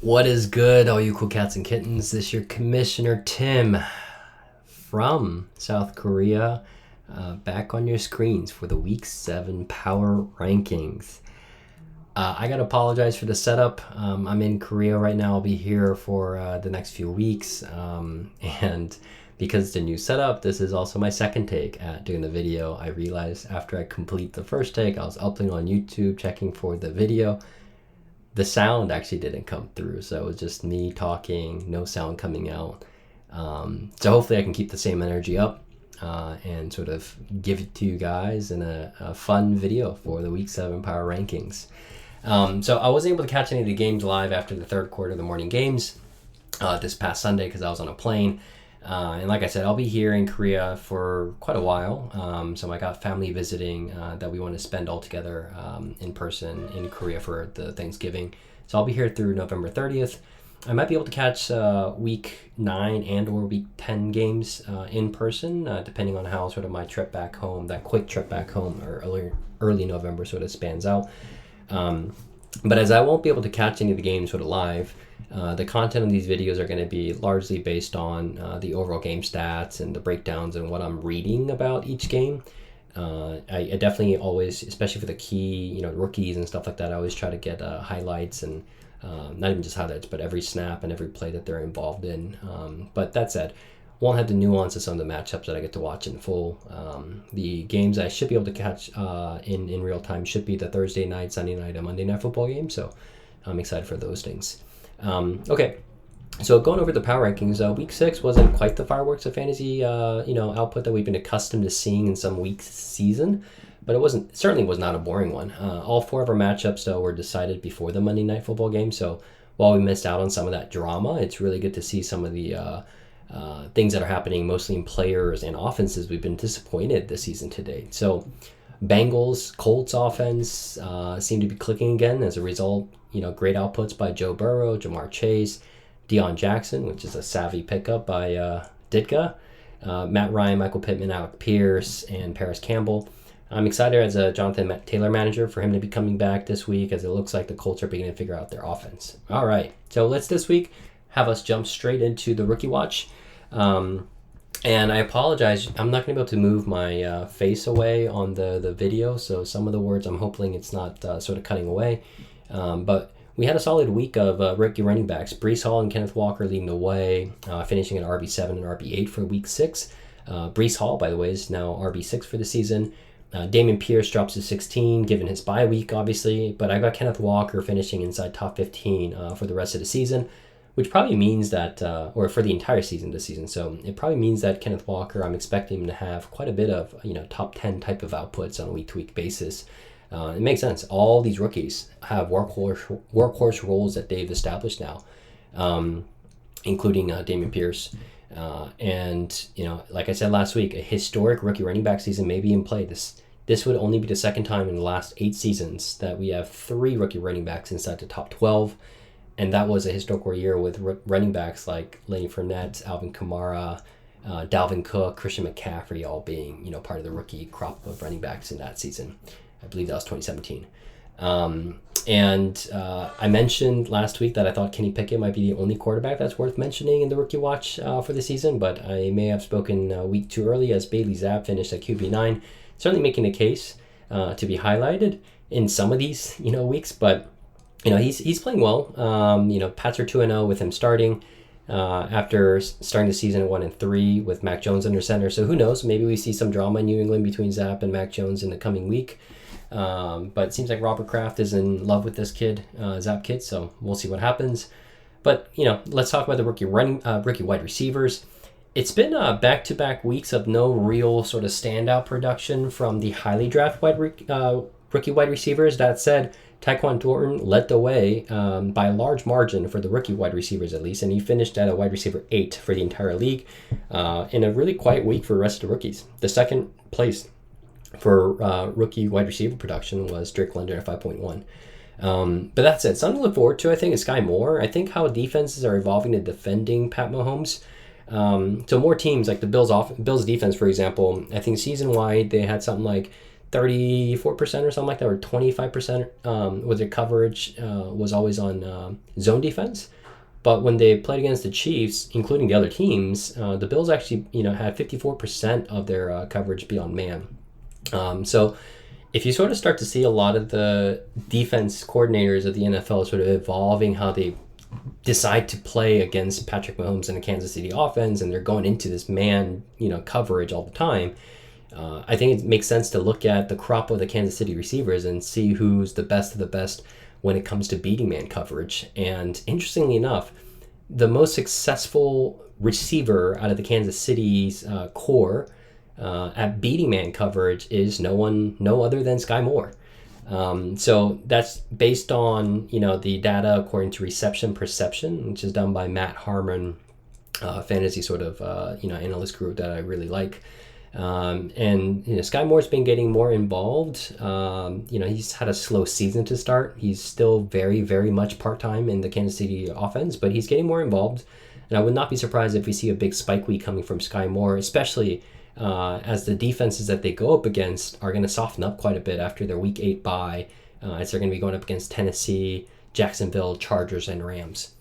What is good, all you cool cats and kittens? This is your Commissioner Tim from South Korea, back on your screens for the Week 7 Power Rankings. I gotta apologize for the setup. I'm in Korea right now. I'll be here for the next few weeks. And because it's a new setup, this is also my second take at doing the video. I realized after I complete the first take, I was uploading on YouTube, checking for the video. The sound actually didn't come through, so it was just me talking, no sound coming out. So hopefully I can keep the same energy up and sort of give it to you guys in a fun video for the Week 7 Power Rankings. So I wasn't able to catch any of the games live after the third quarter of the morning games this past Sunday because I was on a plane. And like I said, I'll be here in Korea for quite a while. So I got family visiting that we want to spend all together in person in Korea for the Thanksgiving. So I'll be here through November 30th. I might be able to catch week 9 and or week 10 games in person, depending on how sort of my trip back home, that quick trip back home or early November sort of spans out. But as I won't be able to catch any of the games sort of live, the content of these videos are going to be largely based on the overall game stats and the breakdowns and what I'm reading about each game. I definitely always, especially for the key, rookies and stuff like that, I always try to get highlights and not even just highlights, but every snap and every play that they're involved in. But that said, won't have the nuance of some of the matchups that I get to watch in full. The games I should be able to catch in real time should be the Thursday night, Sunday night, and Monday night football game. So I'm excited for those things. Okay, so going over the power rankings, week 6 wasn't quite the fireworks of fantasy, output that we've been accustomed to seeing in some weeks season, but certainly was not a boring one. All 4 of our matchups though were decided before the Monday night football game. So while we missed out on some of that drama, it's really good to see some of the things that are happening mostly in players and offenses we've been disappointed this season to date. So Bengals, Colts offense seem to be clicking again as a result. Great outputs by Joe Burrow, Jamar Chase, Deion Jackson, which is a savvy pickup by Ditka, Matt Ryan, Michael Pittman, Alec Pierce, and Paris Campbell. I'm excited as a Jonathan Taylor manager for him to be coming back this week, as it looks like the Colts are beginning to figure out their offense. All right, so let's this week have us jump straight into the rookie watch. And I apologize, I'm not going to be able to move my face away on the video, so some of the words I'm hoping it's not sort of cutting away. But we had a solid week of rookie running backs. Breece Hall and Kenneth Walker leading the way, finishing at RB7 and RB8 for week 6. Breece Hall, by the way, is now RB6 for the season. Dameon Pierce drops to 16, given his bye week, obviously. But I got Kenneth Walker finishing inside top 15 for the rest of the season, which probably means that, or for the entire season this season. So it probably means that Kenneth Walker, I'm expecting him to have quite a bit of, top 10 type of outputs on a week-to-week basis. It makes sense. All these rookies have workhorse roles that they've established now, including Dameon Pierce. And, like I said last week, a historic rookie running back season may be in play. This would only be the second time in the last 8 seasons that we have 3 rookie running backs inside the top 12. And that was a historical year with running backs like Lenny Fournette, Alvin Kamara, Dalvin Cook, Christian McCaffrey, all being, part of the rookie crop of running backs in that season. I believe that was 2017. I mentioned last week that I thought Kenny Pickett might be the only quarterback that's worth mentioning in the rookie watch for the season, but I may have spoken a week too early as Bailey Zapp finished at QB9, certainly making a case to be highlighted in some of these, weeks, but he's playing well. Pats are 2-0 with him starting after starting the season at 1-3 with Mac Jones under center. So who knows? Maybe we see some drama in New England between Zapp and Mac Jones in the coming week. But it seems like Robert Kraft is in love with this kid, Zapp kid. So we'll see what happens. But let's talk about the rookie wide receivers. It's been back-to-back weeks of no real sort of standout production from the highly drafted rookie wide receivers. That said, Tyquan Thornton led the way by a large margin for the rookie wide receivers, at least, and he finished at a wide receiver 8 for the entire league in a really quiet week for the rest of the rookies. The second place for rookie wide receiver production was Drake London at 5.1. But that said, something to look forward to, I think, is Sky Moore. I think how defenses are evolving to defending Pat Mahomes. So more teams, like the Bills defense, for example, I think season-wide they had something like 34% or something like that, or 25% with their coverage was always on zone defense. But when they played against the Chiefs, including the other teams, the Bills actually, had 54% of their coverage be on man. So if you sort of start to see a lot of the defense coordinators of the NFL sort of evolving how they decide to play against Patrick Mahomes and the Kansas City offense, and they're going into this man, coverage all the time, I think it makes sense to look at the crop of the Kansas City receivers and see who's the best of the best when it comes to beating man coverage. And interestingly enough, the most successful receiver out of the Kansas City's core at beating man coverage is no other than Sky Moore. So that's based on, the data according to reception perception, which is done by Matt Harmon, fantasy sort of, analyst group that I really like. And Sky Moore's been getting more involved. He's had a slow season to start. He's still very, very much part-time in the Kansas City offense, but he's getting more involved. And I would not be surprised if we see a big spike week coming from Sky Moore, especially as the defenses that they go up against are going to soften up quite a bit after their Week 8 bye, as they're going to be going up against Tennessee, Jacksonville, Chargers, and Rams.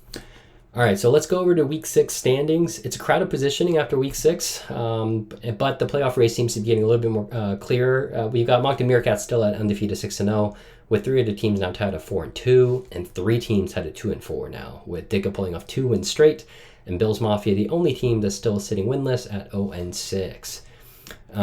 All right, so let's go over to Week 6 standings. It's a crowded positioning after Week 6, but the playoff race seems to be getting a little bit more clear. We've got Moncton Meerkats still at undefeated 6-0, with 3 of the teams now tied at 4-2, and 3 teams tied at 2-4 now, with Dicka pulling off 2 wins straight, and Bills Mafia the only team that's still sitting winless at 0-6. We're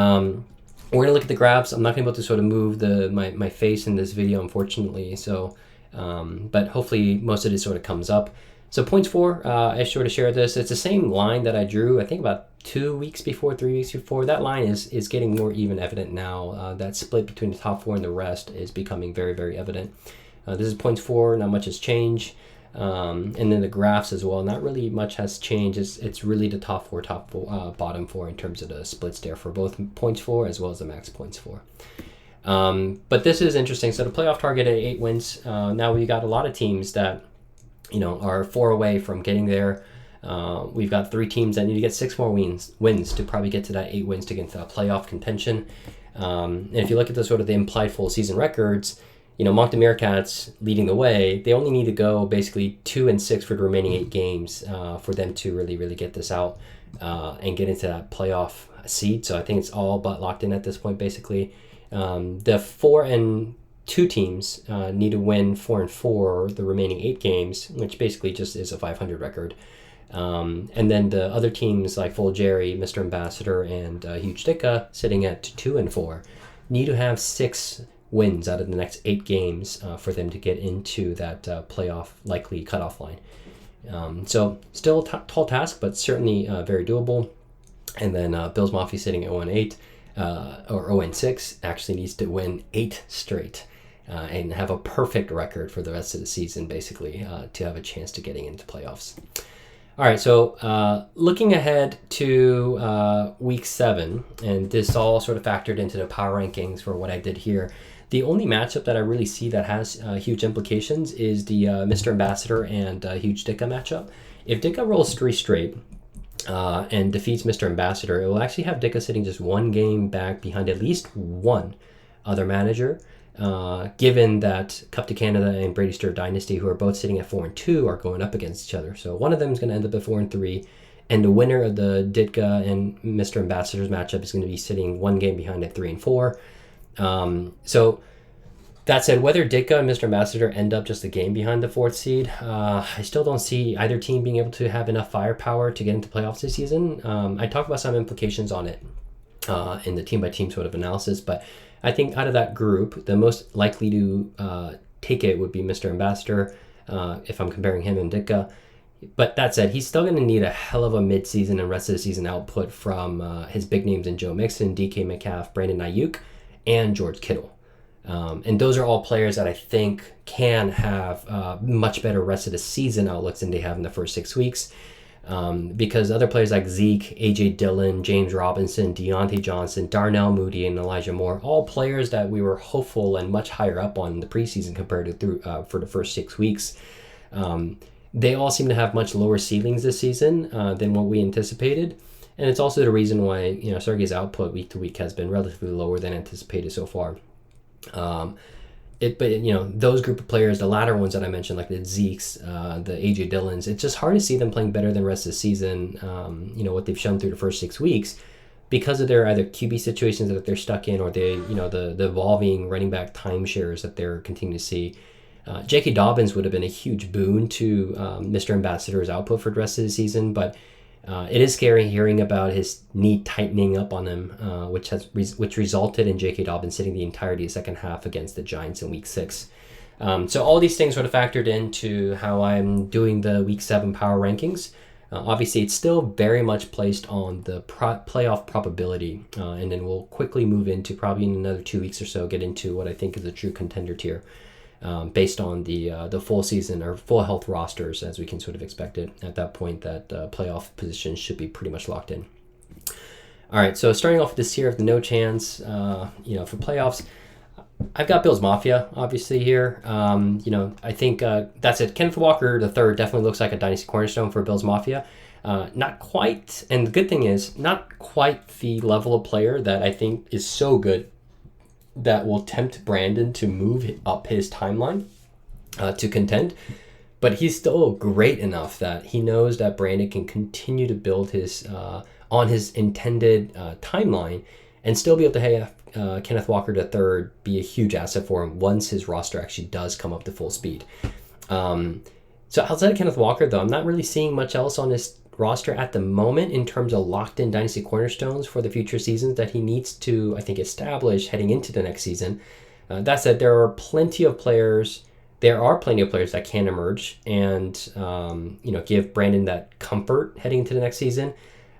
going to look at the graphs. I'm not going to be able to sort of move my face in this video, unfortunately, so but hopefully most of this sort of comes up. So points for, I sort of shared this. It's the same line that I drew, I think about 3 weeks before. That line is getting more even evident now. That split between the top 4 and the rest is becoming very, very evident. This is points for, not much has changed. And then the graphs as well, not really much has changed. It's really the top 4, bottom 4 in terms of the splits there for both points for as well as the max points for. But this is interesting. So the playoff target at 8 wins. Now we got a lot of teams that are 4 away from getting there. We've got 3 teams that need to get 6 more wins to probably get to that 8 wins to get into playoff contention. And if you look at the sort of the implied full season records, Moncton Meerkats leading the way. They only need to go basically 2-6 for the remaining 8 games for them to really, really get this out and get into that playoff seed. So I think it's all but locked in at this point, basically. The 4-2 teams need to win 4-4 the remaining 8 games, which basically just is a 500 record. And then the other teams like Full Jerry, Mr. Ambassador, and Huge Dicka sitting at 2-4 need to have 6 wins out of the next 8 games for them to get into that playoff likely cutoff line. So still a tall task, but certainly very doable. And then Bills Mafia sitting at 0-8 or 0-6 actually needs to win 8 straight and have a perfect record for the rest of the season, basically, to have a chance to getting into playoffs. All right, so looking ahead to Week 7, and this all sort of factored into the power rankings for what I did here. The only matchup that I really see that has huge implications is the Mr. Ambassador and Huge Dicka matchup. If Dicka rolls 3 straight and defeats Mr. Ambassador, it will actually have Dicka sitting just 1 game back behind at least one other manager, given that Cup to Canada and Brady Stewart Dynasty, who are both sitting at 4-2, are going up against each other. So one of them is going to end up at 4-3, and the winner of the Ditka and Mr. Ambassador's matchup is going to be sitting 1 game behind at 3-4. So that said, whether Ditka and Mr. Ambassador end up just a game behind the 4th seed, I still don't see either team being able to have enough firepower to get into playoffs this season. I talked about some implications on it in the team-by-team sort of analysis, but I think out of that group, the most likely to take it would be Mr. Ambassador, if I'm comparing him and Ditka. But that said, he's still going to need a hell of a midseason and rest of the season output from his big names in Joe Mixon, DK Metcalf, Brandon Ayuk, and George Kittle. And those are all players that I think can have much better rest of the season outlooks than they have in the first 6 weeks. Because other players like Zeke, A.J. Dillon, James Robinson, Deontay Johnson, Darnell Mooney, and Elijah Moore, all players that we were hopeful and much higher up on in the preseason compared to for the first 6 weeks. They all seem to have much lower ceilings this season than what we anticipated. And it's also the reason why, Sergey's output week to week has been relatively lower than anticipated so far. But those group of players, the latter ones that I mentioned, like the Zeeks, the AJ Dillons, it's just hard to see them playing better than the rest of the season. What they've shown through the first 6 weeks, because of their either QB situations that they're stuck in, or the evolving running back timeshares that they're continuing to see. J.K. Dobbins would have been a huge boon to Mr. Ambassador's output for the rest of the season, but it is scary hearing about his knee tightening up on him, which resulted in J.K. Dobbins sitting the entirety of the second half against the Giants in Week 6. So all these things sort of factored into how I'm doing the Week 7 power rankings. Obviously, it's still very much placed on the playoff probability, and then we'll quickly move into, probably in another 2 weeks or so, get into what I think is a true contender tier. Based on the full season or full health rosters, as we can sort of expect it at that point, that playoff positions should be pretty much locked in. All right, so starting off with this tier of the no chance, for playoffs, I've got Bills Mafia obviously here. I think that's it. Kenneth Walker III definitely looks like a dynasty cornerstone for Bills Mafia. Not quite, and the good thing is, not quite the level of player that I think is so good that will tempt Brandon to move up his timeline to contend. But he's still great enough that he knows that Brandon can continue to build his on his intended timeline and still be able to have Kenneth Walker III be a huge asset for him once his roster actually does come up to full speed. So outside of Kenneth Walker, though, I'm not really seeing much else on his roster at the moment in terms of locked-in dynasty cornerstones for the future seasons that he needs to, I think, establish heading into the next season. That said, there are plenty of players that can emerge and give Brandon that comfort heading into the next season.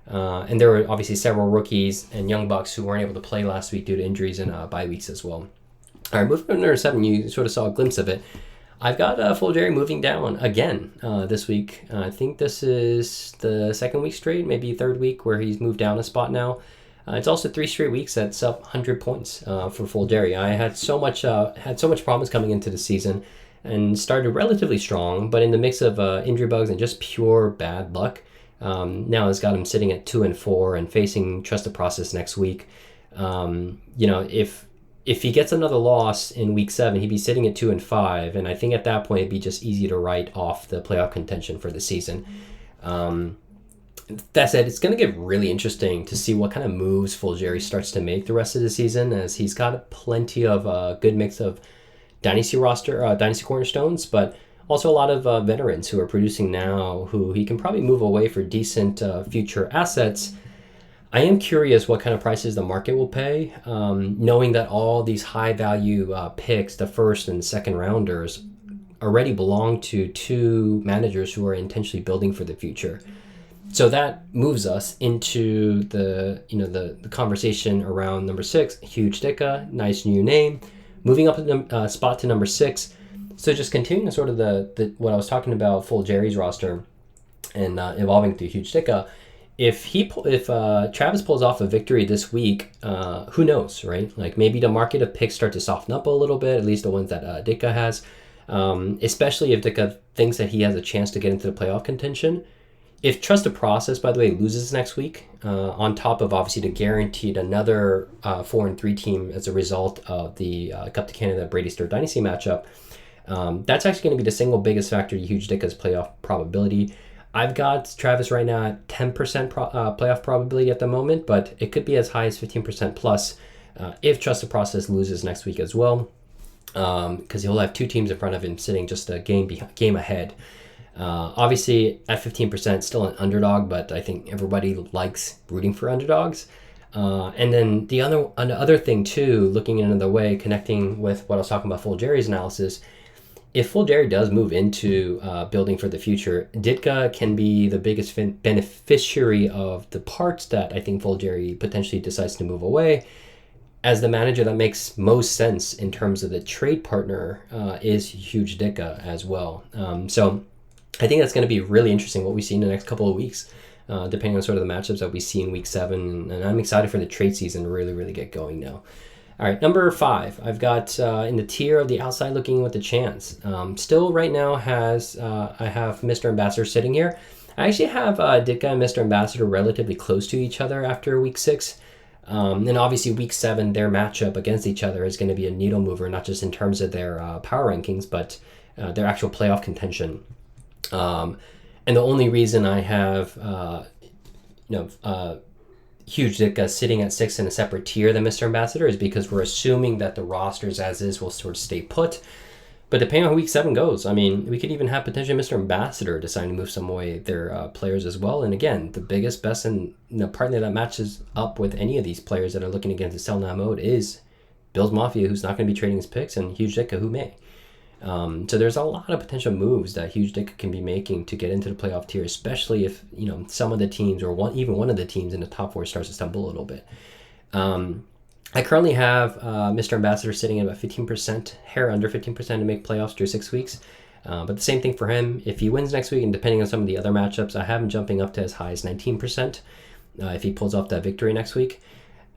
And there were obviously several rookies and young bucks who weren't able to play last week due to injuries and bye weeks as well. All right, moving on to number 7, you sort of saw a glimpse of it. I've got Full Jerry moving down again this week. I think this is the second week straight, maybe third week, where he's moved down a spot now. It's also 3 straight weeks at sub 100 points for Full Jerry. I had so much promise coming into the season and started relatively strong, but in the mix of injury bugs and just pure bad luck, now it's got him sitting at 2-4 and facing Trust the Process next week. If he gets another loss in Week 7, he'd be sitting at 2-5, and I think at that point it'd be just easy to write off the playoff contention for the season. That said, it's going to get really interesting to see what kind of moves Full Jerry starts to make the rest of the season, as he's got plenty of a good mix of dynasty cornerstones, but also a lot of veterans who are producing now, who he can probably move away for decent future assets. I am curious what kind of prices the market will pay, knowing that all these high-value picks, the first and second rounders, already belong to 2 managers who are intentionally building for the future. So that moves us into the conversation around number 6, Huge Dicka, nice new name, moving up a spot to number 6. So just continuing sort of the what I was talking about, Full Jerry's roster, and evolving to Huge Dicka. If Travis pulls off a victory this week, who knows, right? Like, maybe the market of picks start to soften up a little bit, at least the ones that Ditka has, especially if Ditka thinks that he has a chance to get into the playoff contention. If Trust the Process, by the way, loses next week, on top of obviously the guaranteed another 4-3 team as a result of the Cup to Canada Brady Stewart Dynasty matchup, that's actually going to be the single biggest factor to Huge Dicka's playoff probability. I've got Travis right now at 10% playoff probability at the moment, but it could be as high as 15% plus if Trust the Process loses next week as well, because he'll have 2 teams in front of him sitting just a game ahead. Obviously, at 15%, still an underdog, but I think everybody likes rooting for underdogs. And then the other thing too, looking in another way, connecting with what I was talking about Full Jerry's analysis, if Full Jerry does move into building for the future, Ditka can be the biggest beneficiary of the parts that I think Full Jerry potentially decides to move away. As the manager that makes most sense in terms of the trade partner is Huge Dicka as well. So I think that's going to be really interesting what we see in the next couple of weeks, depending on sort of the matchups that we see in Week 7. And I'm excited for the trade season to really, really get going now. All right, number 5, I've got in the tier of the outside looking with a chance. Still right now I have Mr. Ambassador sitting here. I actually have Ditka and Mr. Ambassador relatively close to each other after week 6. And obviously week 7, their matchup against each other is going to be a needle mover, not just in terms of their power rankings, but their actual playoff contention. And the only reason I have, Huge Ditka sitting at 6 in a separate tier than Mr. Ambassador is because we're assuming that the rosters as is will sort of stay put. But depending on how week 7 goes, I mean, we could even have potentially Mr. Ambassador deciding to move some way their players as well. And again, the biggest, best, and partner that matches up with any of these players that are looking against the sell now mode is Bill's Mafia, who's not going to be trading his picks, and Huge Ditka, who may. So there's a lot of potential moves that Huge Ditka can be making to get into the playoff tier, especially if some of the teams or even one of the teams in the top 4 starts to stumble a little bit. I currently have Mr. Ambassador sitting at about 15%, hair under 15% to make playoffs through 6 weeks. But the same thing for him. If he wins next week, and depending on some of the other matchups, I have him jumping up to as high as 19% if he pulls off that victory next week.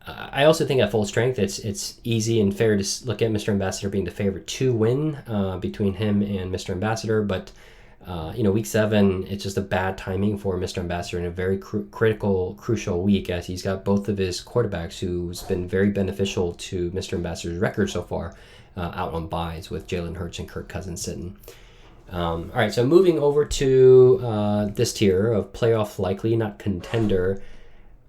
I also think at full strength, it's easy and fair to look at Mr. Ambassador being the favorite to win between him and Mr. Ambassador. But, week 7, it's just a bad timing for Mr. Ambassador in a very crucial week, as he's got both of his quarterbacks who's been very beneficial to Mr. Ambassador's record so far out on buys with Jalen Hurts and Kirk Cousins sitting. All right, so moving over to this tier of playoff likely, not contender.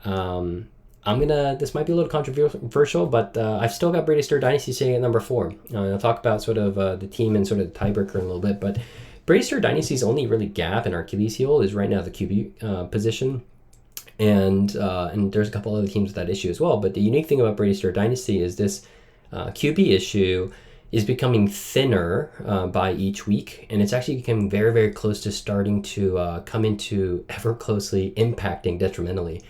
This might be a little controversial, but I've still got Brady Star Dynasty sitting at number 4. I'll talk about sort of the team and sort of the tiebreaker in a little bit, but Brady Star Dynasty's only really gap and Achilles heel is right now the QB position, and there's a couple other teams with that issue as well. But the unique thing about Brady Star Dynasty is this QB issue is becoming thinner by each week, and it's actually becoming very, very close to starting to come into ever closely impacting detrimentally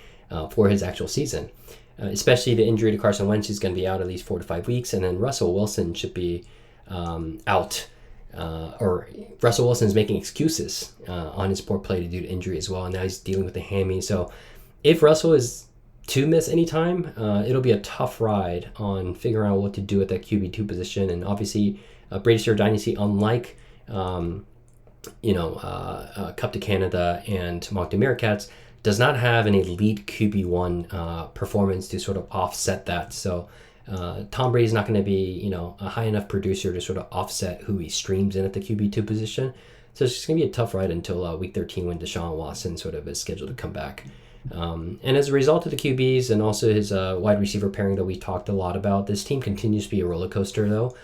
for his actual season. Especially the injury to Carson Wentz is going to be out at least 4 to 5 weeks, and then Russell Wilson should be out. Or Russell Wilson is making excuses on his poor play due to injury as well, and now he's dealing with the hammy. So if Russell is to miss any time, it'll be a tough ride on figuring out what to do at that QB2 position. And obviously, Brady Star Dynasty, unlike Cup to Canada and Mock the Meerkats, does not have an elite QB1 performance to sort of offset that. So Tom Brady's not going to be, a high enough producer to sort of offset who he streams in at the QB2 position. So it's just going to be a tough ride until week 13 when Deshaun Watson sort of is scheduled to come back. And as a result of the QBs and also his wide receiver pairing that we talked a lot about, this team continues to be a roller coaster though.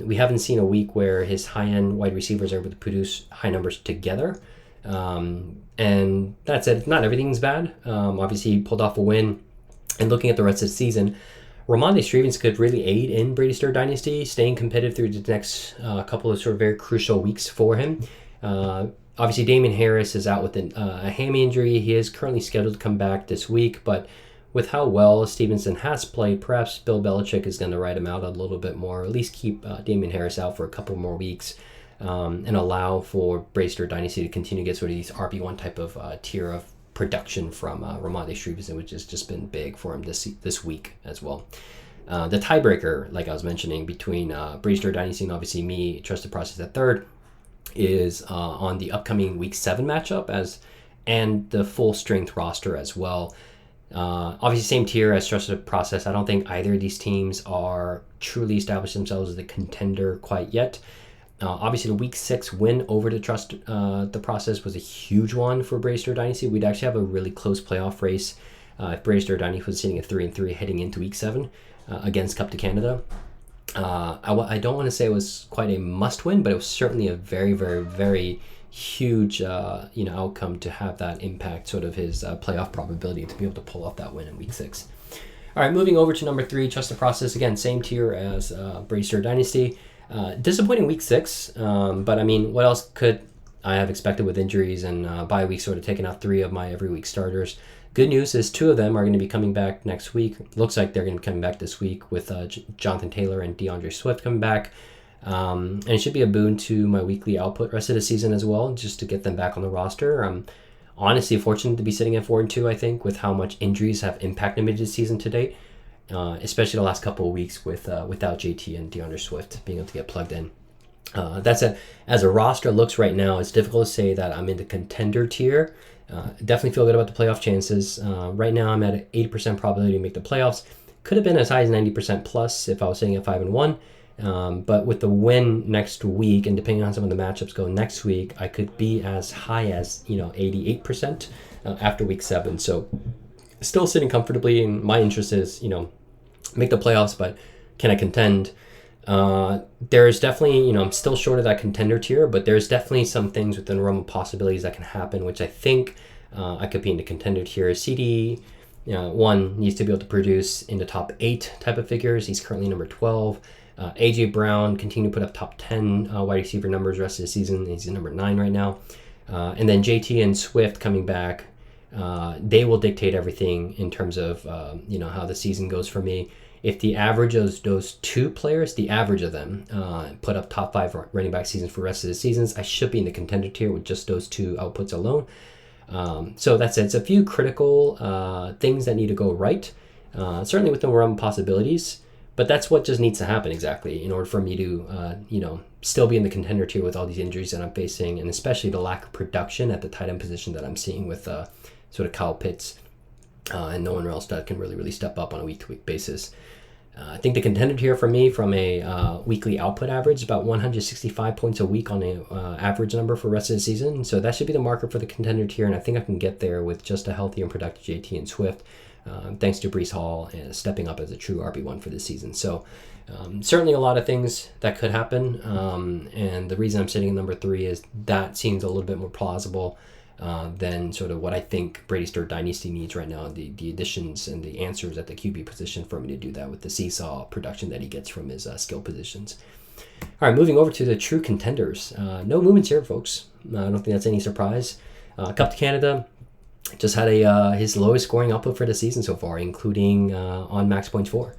We haven't seen a week where his high-end wide receivers are able to produce high numbers together. And that said, not everything's bad. Obviously, he pulled off a win. And looking at the rest of the season, Ramondre Stevenson could really aid in Brady Star Dynasty, staying competitive through the next couple of sort of very crucial weeks for him. Obviously, Damian Harris is out with a hammy injury. He is currently scheduled to come back this week, but with how well Stevenson has played, perhaps Bill Belichick is going to ride him out a little bit more, or at least keep Damian Harris out for a couple more weeks, and allow for Brady Star Dynasty to continue to get sort of these RB1 type of tier of production from Ramondre Stevenson, which has just been big for him this week as well. The tiebreaker, like I was mentioning, between Brady Star Dynasty and obviously me, Trusted Process at third, is on the upcoming Week 7 matchup and the full strength roster as well. Obviously, same tier as Trusted Process. I don't think either of these teams are truly established themselves as a contender quite yet. Obviously, the Week 6 win over the Process was a huge one for Brady Star Dynasty. We'd actually have a really close playoff race if Brady Star Dynasty was sitting at 3-3 heading into Week 7 against Cup to Canada. I don't want to say it was quite a must-win, but it was certainly a very, very, very huge outcome to have that impact sort of his playoff probability to be able to pull off that win in Week 6. All right, moving over to number 3, Trusted Process. Again, same tier as Brady Star Dynasty. Disappointing Week 6, but I mean, what else could I have expected with injuries and bye week sort of taking out 3 of my every week starters? Good news is 2 of them are going to be coming back next week. Looks like they're going to be coming back this week with Jonathan Taylor and DeAndre Swift coming back. And it should be a boon to my weekly output rest of the season as well, just to get them back on the roster. I'm honestly fortunate to be sitting at 4-2, I think, with how much injuries have impacted me this season to date, especially the last couple of weeks without JT and DeAndre Swift being able to get plugged in. That's as a roster looks right now, it's difficult to say that I'm in the contender tier. Definitely feel good about the playoff chances. Right now, I'm at an 80% probability to make the playoffs. Could have been as high as 90% plus if I was sitting at 5-1. But with the win next week, and depending on how some of the matchups go next week, I could be as high as 88% after week 7. So still sitting comfortably. And my interest is make the playoffs, but can I contend? There's definitely, I'm still short of that contender tier, but there's definitely some things within the realm of possibilities that can happen, which I think I could be in the contender tier. CD, one needs to be able to produce in the top 8 type of figures. He's currently number 12. AJ Brown continue to put up top 10 wide receiver numbers the rest of the season. He's number 9 right now. And then JT and Swift coming back. They will dictate everything in terms of how the season goes for me. If the average of those 2 players, the average of them, put up top 5 running back seasons for the rest of the seasons, I should be in the contender tier with just those 2 outputs alone. So that's it. It's a few critical things that need to go right, certainly within the realm of possibilities. But that's what just needs to happen exactly in order for me to, still be in the contender tier with all these injuries that I'm facing, and especially the lack of production at the tight end position that I'm seeing with sort of Kyle Pitts and no one else that can really step up on a week-to-week basis. I think the contender tier for me from a weekly output average is about 165 points a week on an average number for the rest of the season. So that should be the marker for the contender tier, and I think I can get there with just a healthy and productive JT and Swift, thanks to Breece Hall and stepping up as a true RB1 for this season. So certainly a lot of things that could happen, and the reason I'm sitting in number 3 is that seems a little bit more plausible than sort of what I think Brady's third dynasty needs right now, the additions and the answers at the QB position for me to do that with the seesaw production that he gets from his skill positions. All right, moving over to the true contenders. No movements here, folks. I don't think that's any surprise. Cup to Canada just had his lowest scoring output for the season so far, including on max points 4.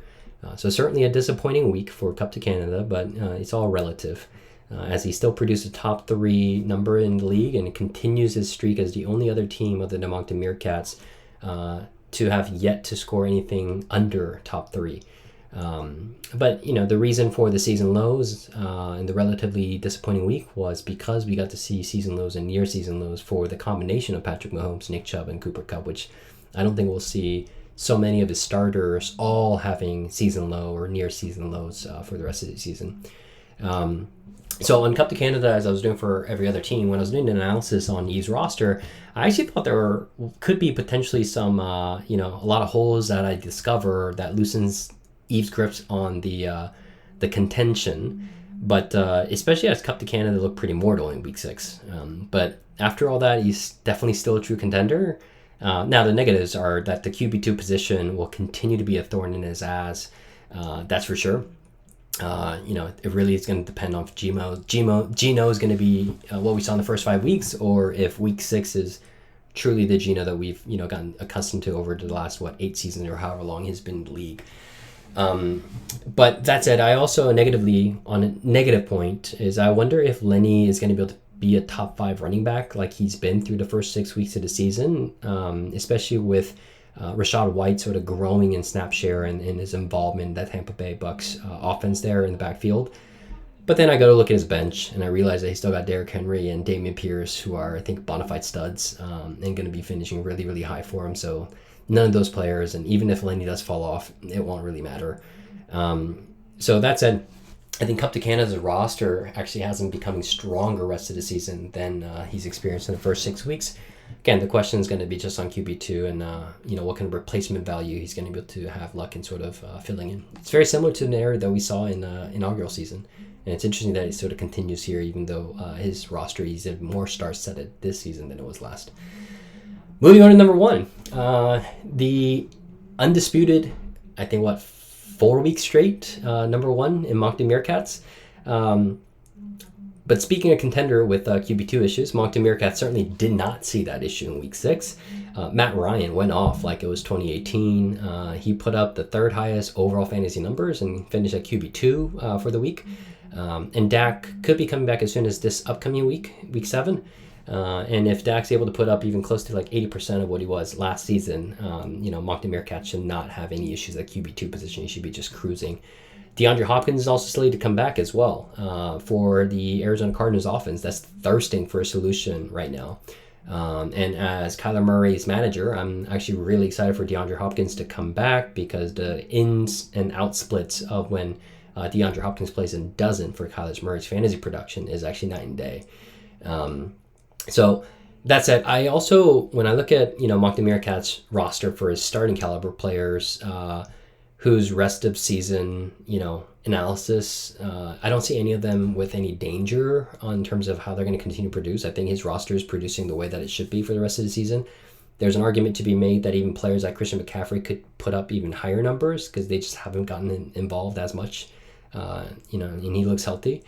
So certainly a disappointing week for Cup to Canada, but it's all relative. As he still produced a top 3 number in the league and continues his streak as the only other team other than Moncton Meerkats to have yet to score anything under top 3. But the reason for the season lows and the relatively disappointing week was because we got to see season lows and near season lows for the combination of Patrick Mahomes, Nick Chubb, and Cooper Kupp, which I don't think we'll see so many of his starters all having season low or near season lows for the rest of the season. So on Cup to Canada, as I was doing for every other team, when I was doing an analysis on Eve's roster, I actually thought there could be potentially some, a lot of holes that I discover that loosens Eve's grips on the contention. But especially as Cup to Canada looked pretty mortal in week 6. But after all that, he's definitely still a true contender. Now the negatives are that the QB2 position will continue to be a thorn in his ass. That's for sure. It really is going to depend on if Gino is going to be what we saw in the first 5 weeks, or if week 6 is truly the Gino that we've gotten accustomed to over the last 8 seasons or however long he's been in the league. But that said, I also negatively on a negative point is I wonder if Lenny is going to be able to be a top 5 running back like he's been through the first 6 weeks of the season, especially with Rachaad White sort of growing in snap share and his involvement in that Tampa Bay Bucks offense there in the backfield. But then I go to look at his bench and I realize that he's still got Derrick Henry and Dameon Pierce, who are, I think, bona fide studs and going to be finishing really, really high for him. So none of those players, and even if Lenny does fall off, it won't really matter. So that said, I think Cup to Canada's roster actually has him becoming stronger rest of the season than he's experienced in the first 6 weeks. Again, the question is going to be just on QB2 and, what kind of replacement value he's going to be able to have luck in sort of filling in. It's very similar to an area that we saw in inaugural season. And it's interesting that it sort of continues here, even though his roster, he's had more stars set it this season than it was last. Moving on to number 1. The undisputed, I think, 4 weeks straight, number 1 in Moncton Meerkats. But speaking of contender with QB2 issues, Moncton Meerkats certainly did not see that issue in week 6. Matt Ryan went off like it was 2018. He put up the 3rd highest overall fantasy numbers and finished at QB2 for the week. And Dak could be coming back as soon as this upcoming week 7. And if Dak's able to put up even close to 80% of what he was last season, Moncton Meerkats should not have any issues at QB2 position. He should be just cruising. DeAndre Hopkins is also slated to come back as well for the Arizona Cardinals offense that's thirsting for a solution right now. And as Kyler Murray's manager, I'm actually really excited for DeAndre Hopkins to come back, because the ins and out splits of when DeAndre Hopkins plays and doesn't for Kyler Murray's fantasy production is actually night and day. So that said, I also, when I look at, Monty Meerkat's roster for his starting caliber players, whose rest of season, analysis, I don't see any of them with any danger in terms of how they're going to continue to produce. I think his roster is producing the way that it should be for the rest of the season. There's an argument to be made that even players like Christian McCaffrey could put up even higher numbers because they just haven't gotten involved as much, and he looks healthy.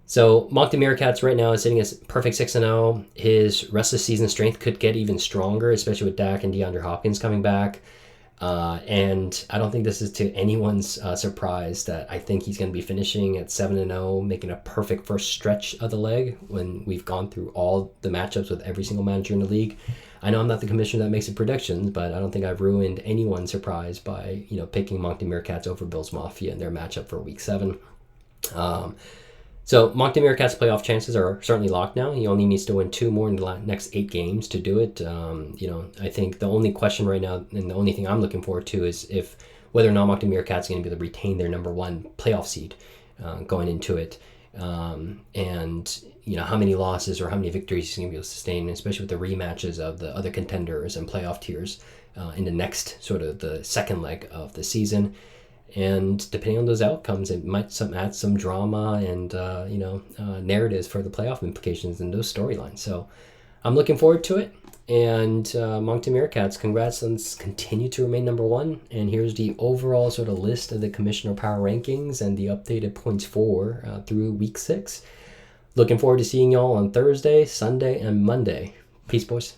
So Monty Meerkats right now is sitting as perfect 6-0. His rest of the season strength could get even stronger, especially with Dak and DeAndre Hopkins coming back. And I don't think this is to anyone's surprise that I think he's going to be finishing at 7-0, making a perfect first stretch of the leg when we've gone through all the matchups with every single manager in the league. I know I'm not the commissioner that makes the predictions, but I don't think I've ruined anyone's surprise by picking Monty Meerkats over Bills Mafia in their matchup for Week 7. So Monty Meerkat's playoff chances are certainly locked now. He only needs to win 2 more in the next 8 games to do it. I think the only question right now, and the only thing I'm looking forward to, is if whether or not Monty Meerkat's going to be able to retain their number 1 playoff seed going into it, and how many losses or how many victories he's going to be able to sustain, especially with the rematches of the other contenders and playoff tiers in the next sort of the second leg of the season. And depending on those outcomes, it might add some drama and narratives for the playoff implications in those storylines. So I'm looking forward to it. And Monty Meerkats, congrats on continue to remain number 1. And here's the overall sort of list of the Commissioner Power Rankings and the updated points for through Week 6. Looking forward to seeing y'all on Thursday, Sunday, and Monday. Peace, boys.